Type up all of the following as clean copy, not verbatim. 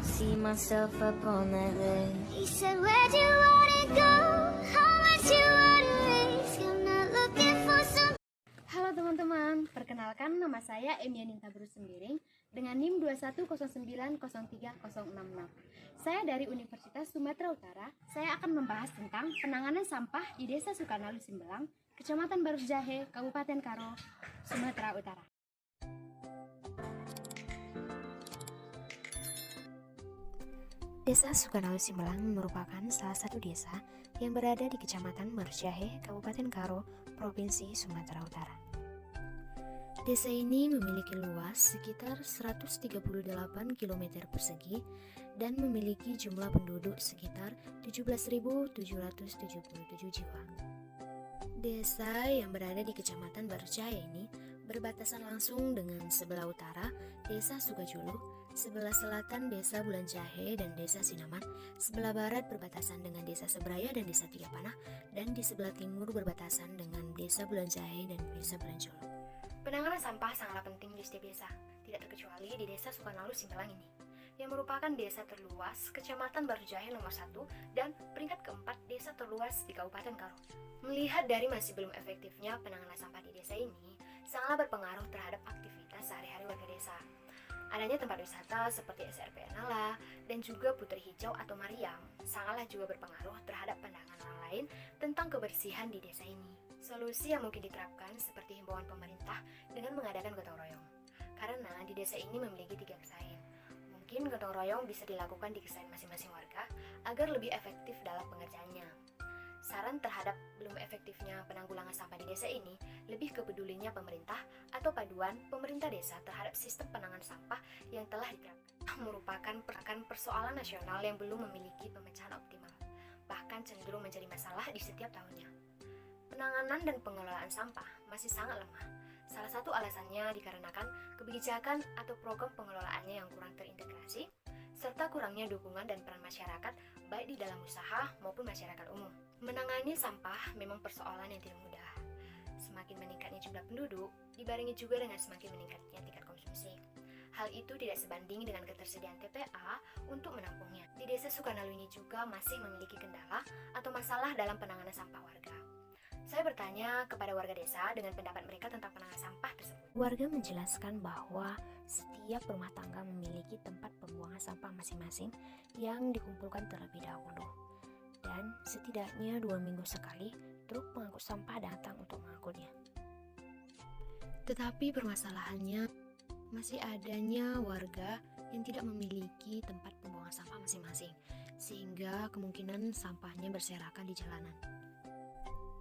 see myself up on that ledge. He said, where'd you wanna go? How much you wanna raise? I'm not looking for some. Halo teman-teman, perkenalkan nama saya Emianinta Bruce Sembiring dengan NIM 210903066. Saya dari Universitas Sumatera Utara. Saya akan membahas tentang penanganan sampah di Desa Sukanalu Simbelang, Kecamatan Barusjahe, Kabupaten Karo, Sumatera Utara. Desa Sukanalu Simbelang merupakan salah satu desa yang berada di Kecamatan Barusjahe, Kabupaten Karo, Provinsi Sumatera Utara. Desa ini memiliki luas sekitar 138 km persegi dan memiliki jumlah penduduk sekitar 17.777 jiwa. Desa yang berada di Kecamatan Barusjahe ini berbatasan langsung dengan sebelah utara Desa Sukajulu, sebelah selatan Desa Bulanjahe dan Desa Sinaman, sebelah barat berbatasan dengan Desa Sebraya dan Desa Tigapanah, dan di sebelah timur berbatasan dengan Desa Bulanjahe dan Desa Bulanjolo. Penanganan sampah sangatlah penting di setiap desa, tidak terkecuali di Desa Sukanalu Simbelang ini, yang merupakan desa terluas Kecamatan Barusjahe nomor 1 dan peringkat keempat desa terluas di Kabupaten Karo. Melihat dari masih belum efektifnya penanganan sampah di desa ini, sangatlah berpengaruh terhadap aktivitas sehari-hari warga desa. Adanya tempat wisata seperti SRP Nala dan juga Putri Hijau atau Mariam sangatlah juga berpengaruh terhadap pandangan orang lain tentang kebersihan di desa ini. Solusi yang mungkin diterapkan seperti himbauan pemerintah dengan mengadakan gotong royong. Karena di desa ini memiliki 3 kesain. Mungkin gotong royong bisa dilakukan di kesain masing-masing warga agar lebih efektif dalam pengerjaannya. Saran terhadap belum efektifnya penanggulangan sampah di desa ini lebih kepedulinya pemerintah atau paduan pemerintah desa terhadap sistem penanganan sampah yang telah diterapkan merupakan persoalan nasional yang belum memiliki pemecahan optimal, bahkan cenderung menjadi masalah di setiap tahunnya. Penanganan dan pengelolaan sampah masih sangat lemah. Salah satu alasannya dikarenakan kebijakan atau program pengelolaannya yang kurang terintegrasi, serta kurangnya dukungan dan peran masyarakat baik di dalam usaha maupun masyarakat umum. Menangani sampah memang persoalan yang tidak mudah. Semakin meningkatnya jumlah penduduk, dibarengi juga dengan semakin meningkatnya tingkat konsumsi. Hal itu tidak sebanding dengan ketersediaan TPA untuk menampungnya. Di Desa Sukanalu ini juga masih memiliki kendala atau masalah dalam penanganan sampah warga. Saya bertanya kepada warga desa dengan pendapat mereka tentang penanganan sampah tersebut. Warga menjelaskan bahwa setiap rumah tangga memiliki tempat pembuangan sampah masing-masing yang dikumpulkan terlebih dahulu. Dan setidaknya 2 minggu sekali, truk pengangkut sampah datang untuk mengangkutnya. Tetapi permasalahannya masih adanya warga yang tidak memiliki tempat pembuangan sampah masing-masing, sehingga kemungkinan sampahnya berserakan di jalanan.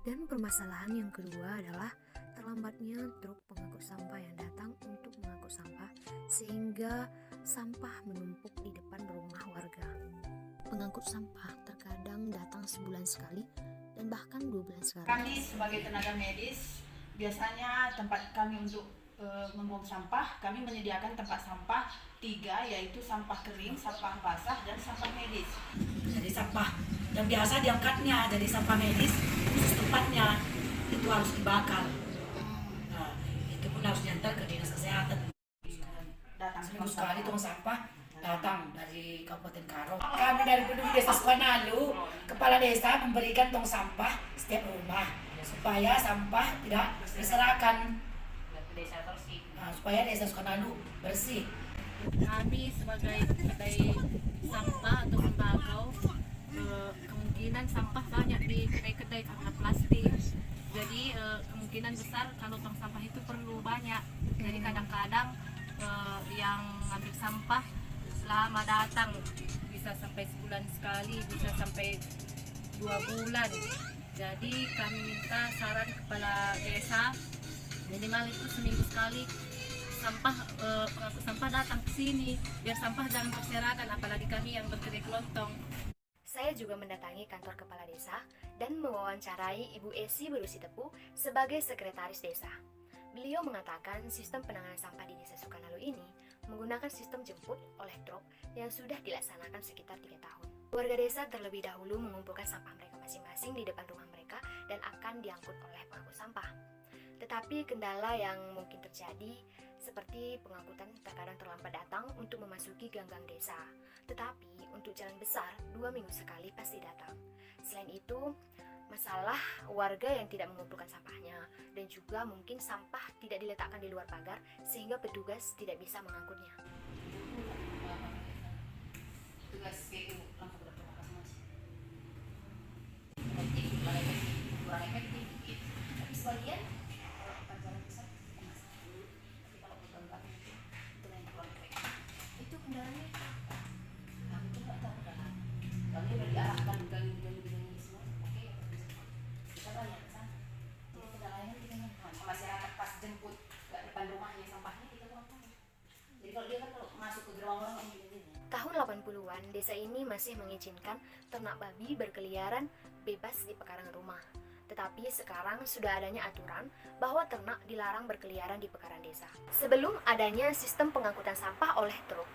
Dan permasalahan yang kedua adalah terlambatnya truk pengangkut sampah yang datang untuk mengangkut sampah, sehingga sampah menumpuk di depan rumah warga. Pengangkut sampah terkadang datang sebulan sekali dan bahkan 2 bulan sekali. Kami sebagai tenaga medis, biasanya tempat kami untuk membuang sampah, kami menyediakan tempat sampah 3, yaitu sampah kering, sampah basah, dan sampah medis. Jadi sampah yang biasa diangkatnya dari sampah medis khusus tempatnya itu harus dibakar. Nah, itu pun harus diantar ke dinas kesehatan. Seminggu sekali tong sampah datang dari Kabupaten Karo. Kami dari penduduk Desa Sukanalu, kepala desa memberikan tong sampah setiap rumah supaya sampah tidak berserakan. Nah, supaya Desa Sukanalu bersih. Kami sebagai kedai sampah atau tembakau, kemungkinan sampah banyak di kedai-kedai karena plastik. Jadi kemungkinan besar kalau tong sampah itu perlu banyak. Jadi kadang-kadang yang ambil sampah lama datang, bisa sampai sebulan sekali, bisa sampai 2 bulan. Jadi kami minta saran kepala desa, minimal itu seminggu sekali pengangkut sampah datang ke sini biar sampah jangan berserakan, apalagi kami yang berkedai kelontong. Saya juga mendatangi kantor kepala desa dan mewawancarai Ibu Esi Berusitepu sebagai sekretaris desa. Beliau mengatakan sistem penanganan sampah di Desa Sukanalu ini menggunakan sistem jemput oleh truk yang sudah dilaksanakan sekitar 3 tahun. Warga desa terlebih dahulu mengumpulkan sampah mereka masing-masing di depan rumah mereka dan akan diangkut oleh pengangkut sampah. Tetapi kendala yang mungkin terjadi seperti pengangkutan terkadang terlambat datang untuk memasuki gang-gang desa. Tetapi untuk jalan besar 2 minggu sekali pasti datang. Selain itu, masalah warga yang tidak mengumpulkan sampahnya, dan juga mungkin sampah tidak diletakkan di luar pagar sehingga petugas tidak bisa mengangkutnya. Tugas PU langsung berterima kasih mas. Kurang efektif gitu. Tapi sebagian kalau kita jalan besar mas. Tapi kalau berganggang itu yang kurang efektif. Itu kendalanya kami tuh nggak tahu kan. Kami udah diarahkan gang semua. Oke, kita banyak ke sana. Jadi kendalanya kita nggak masyarakat pas jemput ke depan rumahnya sampahnya kita kurang tahu. Jadi kalau dia kan kalau masuk ke gerobak orang yang gini. Tahun 80-an, desa ini masih mengizinkan ternak babi berkeliaran bebas di pekarangan rumah. Tetapi sekarang sudah adanya aturan bahwa ternak dilarang berkeliaran di pekarangan desa. Sebelum adanya sistem pengangkutan sampah oleh truk,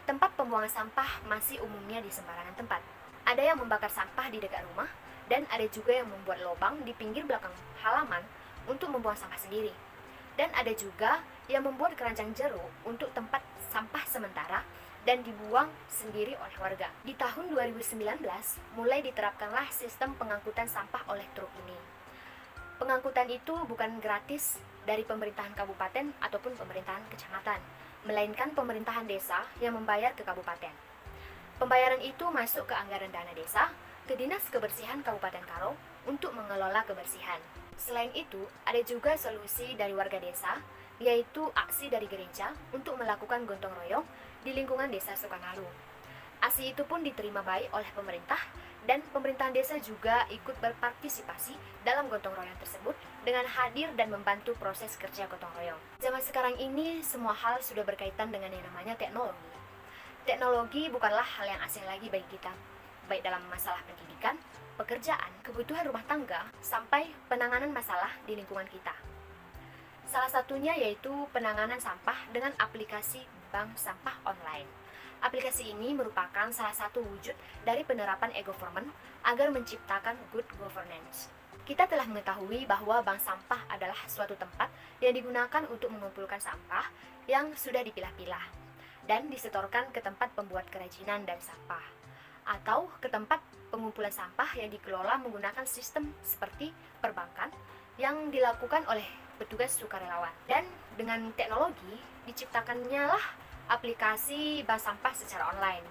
tempat pembuangan sampah masih umumnya di sembarangan tempat. Ada yang membakar sampah di dekat rumah, dan ada juga yang membuat lubang di pinggir belakang halaman untuk membuang sampah sendiri. Dan ada juga yang membuat keranjang jeruk untuk tempat sampah sementara dan dibuang sendiri oleh warga. Di tahun 2019, mulai diterapkanlah sistem pengangkutan sampah oleh truk ini. Pengangkutan itu bukan gratis dari pemerintahan kabupaten ataupun pemerintahan kecamatan, melainkan pemerintahan desa yang membayar ke kabupaten. Pembayaran itu masuk ke anggaran dana desa, ke Dinas Kebersihan Kabupaten Karo untuk mengelola kebersihan. Selain itu, ada juga solusi dari warga desa, yaitu aksi dari gereja untuk melakukan gotong royong di lingkungan desa Sukanalu. Aksi itu pun diterima baik oleh pemerintah, dan pemerintahan desa juga ikut berpartisipasi dalam gotong royong tersebut dengan hadir dan membantu proses kerja gotong royong. Zaman sekarang ini semua hal sudah berkaitan dengan yang namanya teknologi. Teknologi bukanlah hal yang asing lagi bagi kita, baik dalam masalah pendidikan, pekerjaan, kebutuhan rumah tangga, sampai penanganan masalah di lingkungan kita. Salah satunya yaitu penanganan sampah dengan aplikasi bank sampah online. Aplikasi ini merupakan salah satu wujud dari penerapan e-government agar menciptakan good governance. Kita telah mengetahui bahwa bank sampah adalah suatu tempat yang digunakan untuk mengumpulkan sampah yang sudah dipilah-pilah dan disetorkan ke tempat pembuat kerajinan dari sampah, atau ke tempat pengumpulan sampah yang dikelola menggunakan sistem seperti perbankan yang dilakukan oleh petugas sukarelawan. Dan dengan teknologi diciptakannya lah aplikasi bank sampah secara online.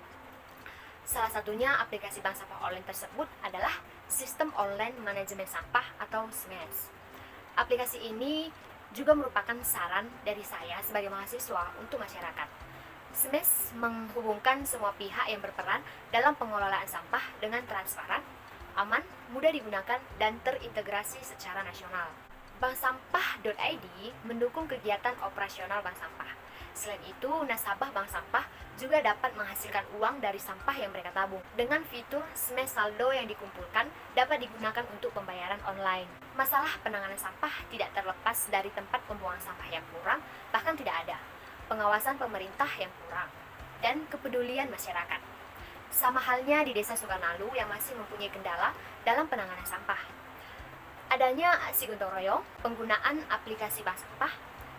Salah satunya aplikasi bank sampah online tersebut adalah Sistem Online Manajemen Sampah atau SMAS. Aplikasi ini juga merupakan saran dari saya sebagai mahasiswa untuk masyarakat. SMAS menghubungkan semua pihak yang berperan dalam pengelolaan sampah dengan transparan, aman, mudah digunakan, dan terintegrasi secara nasional. Banksampah.id mendukung kegiatan operasional bank sampah. Selain itu, nasabah bank sampah juga dapat menghasilkan uang dari sampah yang mereka tabung. Dengan fitur SMAS saldo yang dikumpulkan dapat digunakan untuk pembayaran online. Masalah penanganan sampah tidak terlepas dari tempat pembuangan sampah yang kurang, bahkan tidak ada, pengawasan pemerintah yang kurang, dan kepedulian masyarakat. Sama halnya di Desa Sukanalu yang masih mempunyai kendala dalam penanganan sampah. Adanya aksi gotong royong, penggunaan aplikasi bank sampah,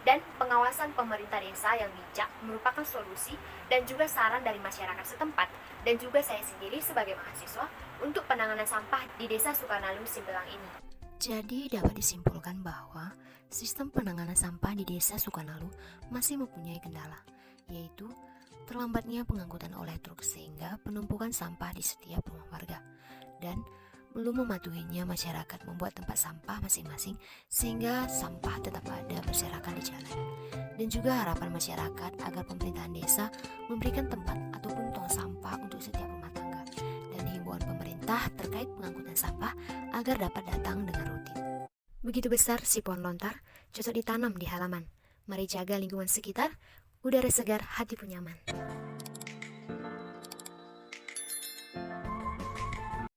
dan pengawasan pemerintah desa yang bijak merupakan solusi dan juga saran dari masyarakat setempat, dan juga saya sendiri sebagai mahasiswa untuk penanganan sampah di Desa Sukanalu Simbelang ini. Jadi dapat disimpulkan bahwa sistem penanganan sampah di Desa Sukanalu masih mempunyai kendala, yaitu terlambatnya pengangkutan oleh truk sehingga penumpukan sampah di setiap rumah warga, dan belum mematuhinya masyarakat membuat tempat sampah masing-masing sehingga sampah tetap ada berserakan di jalan. Dan juga harapan masyarakat agar pemerintahan desa memberikan tempat ataupun tong sampah untuk setiap rumah tangga, dan himbauan pemerintah terkait pengangkutan sampah agar dapat datang dengan rutin. Begitu besar si pohon lontar, cocok ditanam di halaman. Mari jaga lingkungan sekitar, udara segar, hati pun nyaman.